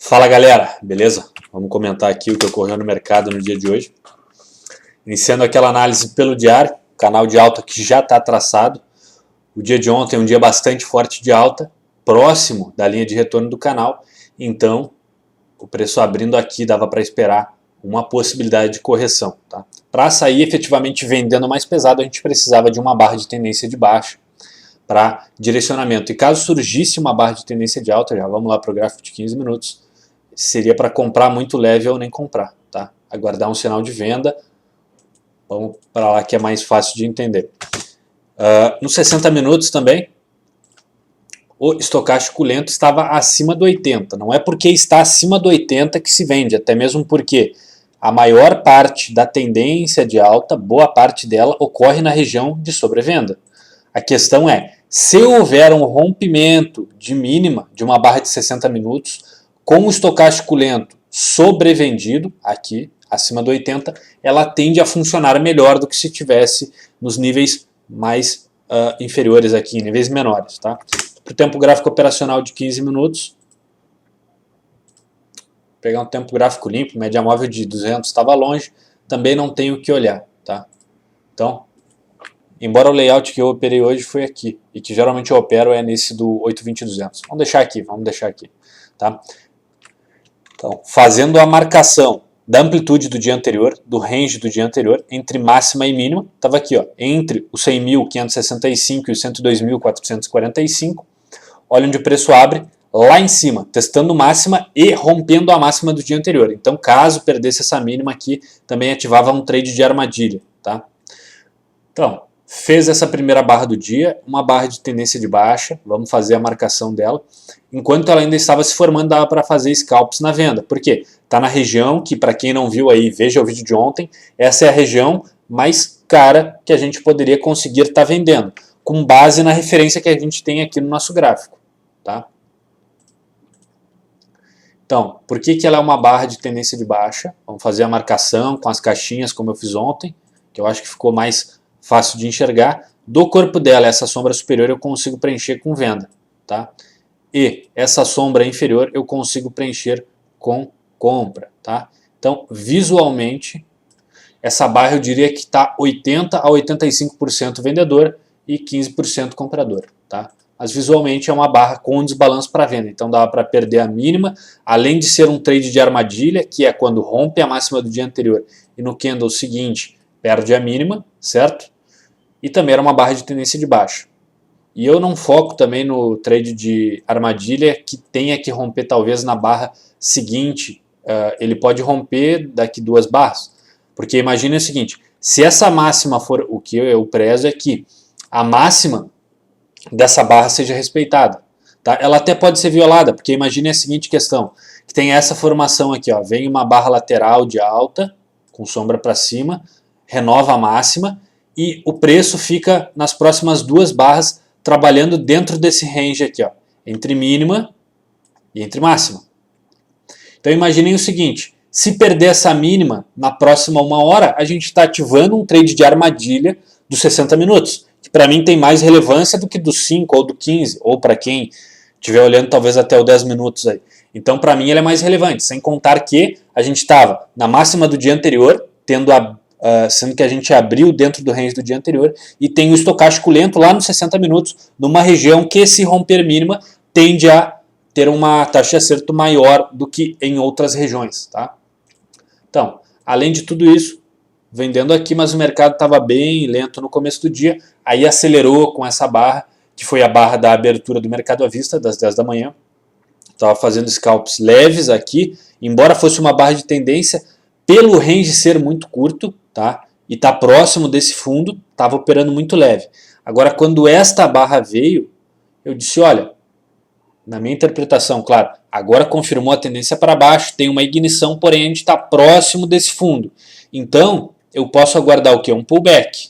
Fala galera, beleza? Vamos comentar aqui o que ocorreu no mercado no dia de hoje. Iniciando aquela análise pelo diário, canal de alta que já está traçado. O dia de ontem é um dia bastante forte de alta, próximo da linha de retorno do canal. Então, o preço abrindo aqui dava para esperar uma possibilidade de correção. Tá? Para sair efetivamente vendendo mais pesado, a gente precisava de uma barra de tendência de baixa para direcionamento. E caso surgisse uma barra de tendência de alta, já vamos lá para o gráfico de 15 minutos, seria para comprar muito leve ou nem comprar, tá? Aguardar um sinal de venda, vamos para lá que é mais fácil de entender. Nos 60 minutos também, o estocástico lento estava acima do 80, não é porque está acima do 80 que se vende, até mesmo porque a maior parte da tendência de alta, boa parte dela, ocorre na região de sobrevenda. A questão é, se houver um rompimento de mínima de uma barra de 60 minutos, com o estocástico lento sobrevendido, aqui, acima do 80, ela tende a funcionar melhor do que se tivesse nos níveis mais inferiores aqui, em níveis menores. Tá? Para o tempo gráfico operacional de 15 minutos, vou pegar um tempo gráfico limpo, média móvel de 200 estava longe, também não tenho o que olhar. Tá? Então, embora o layout que eu operei hoje foi aqui, e que geralmente eu opero é nesse do 820-200. Vamos deixar aqui. Tá? Então, fazendo a marcação da amplitude do dia anterior, do range do dia anterior, entre máxima e mínima, estava aqui, ó, entre os 100.565 e os 102.445, olha onde o preço abre, lá em cima, testando máxima e rompendo a máxima do dia anterior. Então, caso perdesse essa mínima aqui, também ativava um trade de armadilha. Tá? Então, fez essa primeira barra do dia, uma barra de tendência de baixa, vamos fazer a marcação dela. Enquanto ela ainda estava se formando, dava para fazer scalps na venda. Por quê? Está na região que, para quem não viu aí, veja o vídeo de ontem, essa é a região mais cara que a gente poderia conseguir estar vendendo, com base na referência que a gente tem aqui no nosso gráfico. Tá? Então, por que ela é uma barra de tendência de baixa? Vamos fazer a marcação com as caixinhas, como eu fiz ontem, que eu acho que ficou mais fácil de enxergar. Do corpo dela, essa sombra superior eu consigo preencher com venda. Tá? E essa sombra inferior eu consigo preencher com compra. Tá? Então, visualmente, essa barra eu diria que está 80% a 85% vendedor e 15% comprador. Tá? Mas visualmente é uma barra com desbalanço para venda. Então dava para perder a mínima, além de ser um trade de armadilha, que é quando rompe a máxima do dia anterior e no candle seguinte perde a mínima, certo? E também era uma barra de tendência de baixa. E eu não foco também no trade de armadilha que tenha que romper talvez na barra seguinte. Ele pode romper daqui 2 barras. Porque imagine o seguinte, se essa máxima for, o que eu prezo é que a máxima dessa barra seja respeitada. Tá? Ela até pode ser violada, porque imagine a seguinte questão, que tem essa formação aqui, ó, vem uma barra lateral de alta, com sombra para cima, renova a máxima, e o preço fica nas próximas 2 barras trabalhando dentro desse range aqui, ó, entre mínima e entre máxima. Então imaginem o seguinte, se perder essa mínima na próxima 1 hora, a gente está ativando um trade de armadilha dos 60 minutos, que para mim tem mais relevância do que do 5 ou do 15, ou para quem estiver olhando talvez até o 10 minutos aí. Então para mim ele é mais relevante, sem contar que a gente estava na máxima do dia anterior, sendo que a gente abriu dentro do range do dia anterior, e tem o estocástico lento lá nos 60 minutos, numa região que, se romper mínima, tende a ter uma taxa de acerto maior do que em outras regiões. Tá? Então, além de tudo isso, vendendo aqui, mas o mercado estava bem lento no começo do dia, aí acelerou com essa barra, que foi a barra da abertura do mercado à vista, das 10 da manhã. Estava fazendo scalps leves aqui, embora fosse uma barra de tendência, pelo range ser muito curto, tá? E tá próximo desse fundo, estava operando muito leve. Agora, quando esta barra veio, eu disse, olha, na minha interpretação, claro, agora confirmou a tendência para baixo, tem uma ignição, porém a gente está próximo desse fundo. Então, eu posso aguardar o quê? Um pullback.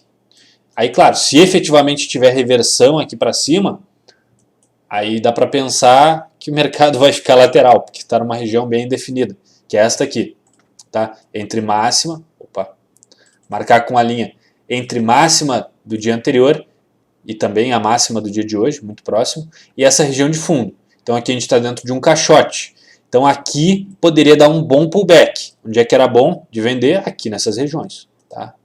Aí, claro, se efetivamente tiver reversão aqui para cima, aí dá para pensar que o mercado vai ficar lateral, porque está numa região bem definida, que é esta aqui. Tá? Entre máxima, marcar com a linha, entre máxima do dia anterior e também a máxima do dia de hoje, muito próximo, e essa região de fundo. Então aqui a gente está dentro de um caixote. Então aqui poderia dar um bom pullback. Onde é que era bom de vender? Aqui nessas regiões. Tá?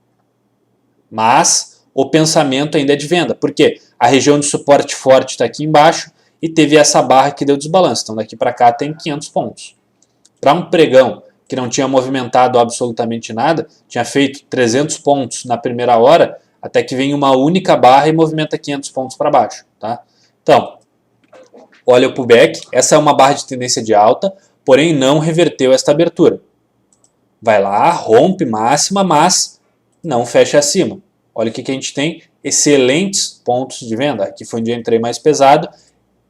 Mas o pensamento ainda é de venda. Por quê? A região de suporte forte está aqui embaixo e teve essa barra que deu desbalanço. Então daqui para cá tem 500 pontos. Para um pregão que não tinha movimentado absolutamente nada, tinha feito 300 pontos na primeira hora, até que vem uma única barra e movimenta 500 pontos para baixo. Tá? Então, olha o pullback, essa é uma barra de tendência de alta, porém não reverteu esta abertura. Vai lá, rompe máxima, mas não fecha acima. Olha o que a gente tem, excelentes pontos de venda. Aqui foi onde eu entrei mais pesado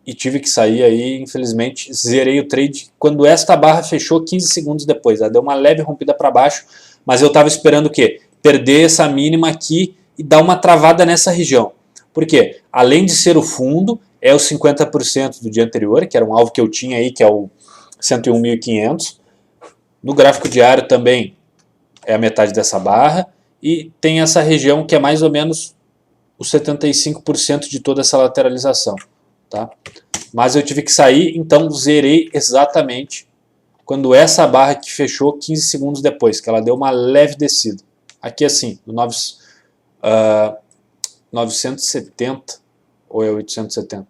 e tive que sair aí, infelizmente, zerei o trade quando esta barra fechou 15 segundos depois. Ela deu uma leve rompida para baixo, mas eu estava esperando o quê? Perder essa mínima aqui e dar uma travada nessa região. Por quê? Além de ser o fundo, é os 50% do dia anterior, que era um alvo que eu tinha aí, que é o 101.500. No gráfico diário também é a metade dessa barra. E tem essa região que é mais ou menos os 75% de toda essa lateralização. Tá? Mas eu tive que sair, então zerei exatamente quando essa barra que fechou 15 segundos depois, que ela deu uma leve descida. Aqui assim, no 970, ou é 870?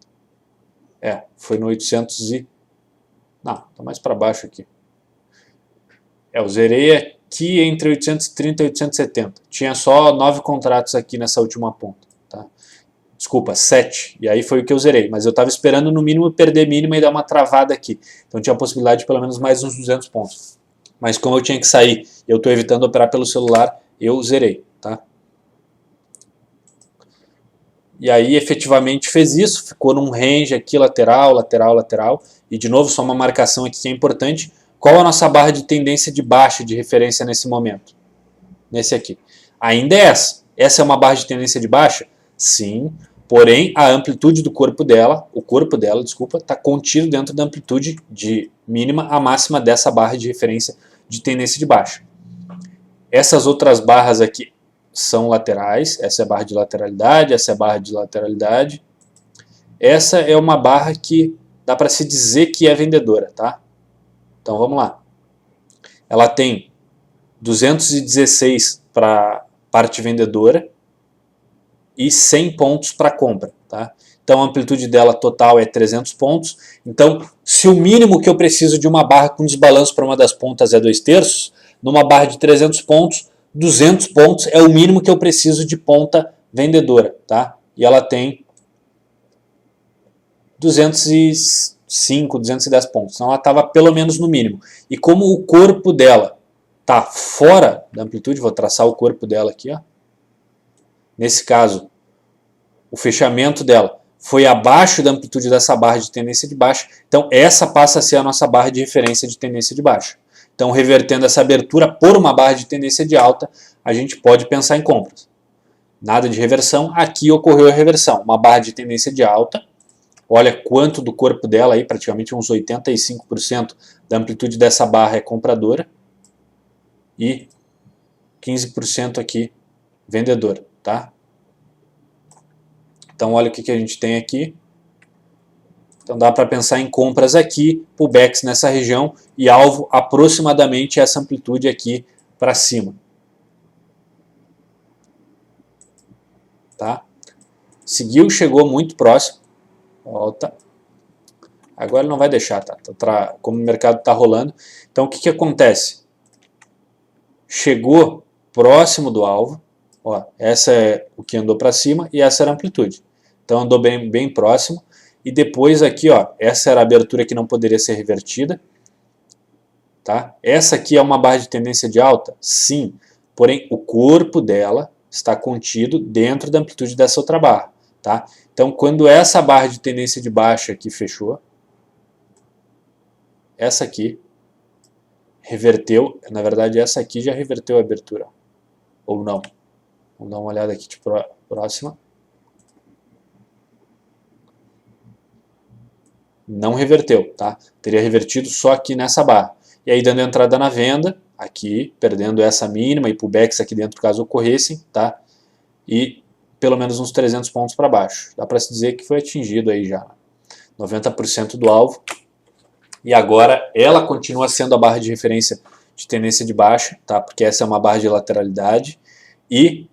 É, foi no 800 e... Não, tá mais para baixo aqui. Eu zerei aqui entre 830 e 870. Tinha só 9 contratos aqui nessa última ponta. Tá? Desculpa, 7. E aí foi o que eu zerei. Mas eu estava esperando no mínimo perder mínima e dar uma travada aqui. Então tinha a possibilidade de pelo menos mais uns 200 pontos. Mas como eu tinha que sair, eu estou evitando operar pelo celular, eu zerei. Tá? E aí efetivamente fez isso, ficou num range aqui lateral, lateral, lateral. E de novo, só uma marcação aqui que é importante. Qual a nossa barra de tendência de baixa de referência nesse momento? Nesse aqui. Ainda é essa. Essa é uma barra de tendência de baixa? Sim. Porém, a amplitude do corpo dela, desculpa, está contido dentro da amplitude de mínima a máxima dessa barra de referência de tendência de baixa. Essas outras barras aqui são laterais. Essa é a barra de lateralidade, essa é a barra de lateralidade. Essa é uma barra que dá para se dizer que é vendedora, tá? Então vamos lá. Ela tem 216 para parte vendedora e 100 pontos para compra. Tá? Então a amplitude dela total é 300 pontos. Então, se o mínimo que eu preciso de uma barra com desbalanço para uma das pontas é 2/3, numa barra de 300 pontos, 200 pontos é o mínimo que eu preciso de ponta vendedora. Tá? E ela tem 205, 210 pontos. Então ela estava pelo menos no mínimo. E como o corpo dela está fora da amplitude, vou traçar o corpo dela aqui. Ó. Nesse caso, o fechamento dela foi abaixo da amplitude dessa barra de tendência de baixa. Então essa passa a ser a nossa barra de referência de tendência de baixa. Então revertendo essa abertura por uma barra de tendência de alta, a gente pode pensar em compras. Nada de reversão. Aqui ocorreu a reversão. Uma barra de tendência de alta. Olha quanto do corpo dela, aí, praticamente uns 85% da amplitude dessa barra é compradora e 15% aqui vendedora. Tá? Então olha o que a gente tem aqui. Então dá para pensar em compras aqui, pullbacks nessa região e alvo aproximadamente essa amplitude aqui para cima. Tá? Seguiu, chegou muito próximo. Volta. Agora ele não vai deixar, tá? Como o mercado está rolando. Então o que acontece? Chegou próximo do alvo. Ó, essa é o que andou para cima e essa era a amplitude. Então andou bem próximo. E depois aqui, ó, essa era a abertura que não poderia ser revertida. Tá? Essa aqui é uma barra de tendência de alta? Sim. Porém, o corpo dela está contido dentro da amplitude dessa outra barra. Tá? Então, quando essa barra de tendência de baixa aqui fechou, essa aqui reverteu, na verdade essa aqui já reverteu a abertura, ou não. Vamos dar uma olhada aqui de próxima. Não reverteu, tá? Teria revertido só aqui nessa barra. E aí dando entrada na venda, aqui, perdendo essa mínima e pullbacks aqui dentro caso ocorressem, tá? E pelo menos uns 300 pontos para baixo. Dá para se dizer que foi atingido aí já 90% do alvo. E agora ela continua sendo a barra de referência de tendência de baixa, tá? Porque essa é uma barra de lateralidade. E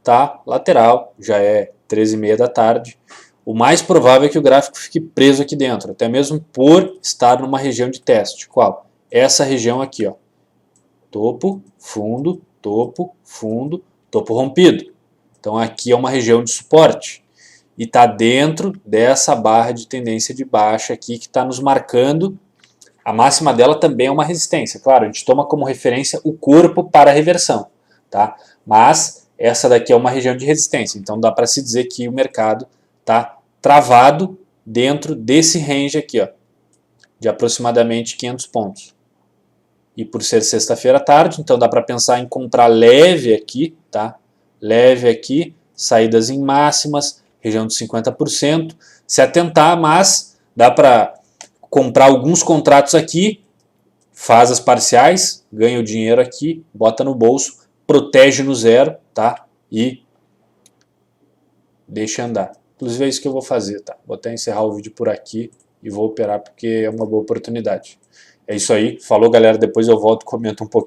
tá lateral, já é 13h30 da tarde. O mais provável é que o gráfico fique preso aqui dentro, até mesmo por estar numa região de teste. Qual? Essa região aqui, ó. Topo, fundo, topo, fundo, topo rompido. Então aqui é uma região de suporte. E está dentro dessa barra de tendência de baixa aqui que está nos marcando. A máxima dela também é uma resistência. Claro, a gente toma como referência o corpo para a reversão, tá? Mas essa daqui é uma região de resistência. Então dá para se dizer que o mercado está travado dentro desse range aqui, ó, de aproximadamente 500 pontos. E por ser sexta-feira à tarde, então dá para pensar em comprar leve aqui, tá? Leve aqui, saídas em máximas, região de 50%, se atentar, mas dá para comprar alguns contratos aqui, faz as parciais, ganha o dinheiro aqui, bota no bolso, protege no zero, tá? E deixa andar. Inclusive é isso que eu vou fazer, tá? Vou até encerrar o vídeo por aqui e vou operar porque é uma boa oportunidade. É isso aí, falou galera, depois eu volto e comento um pouquinho.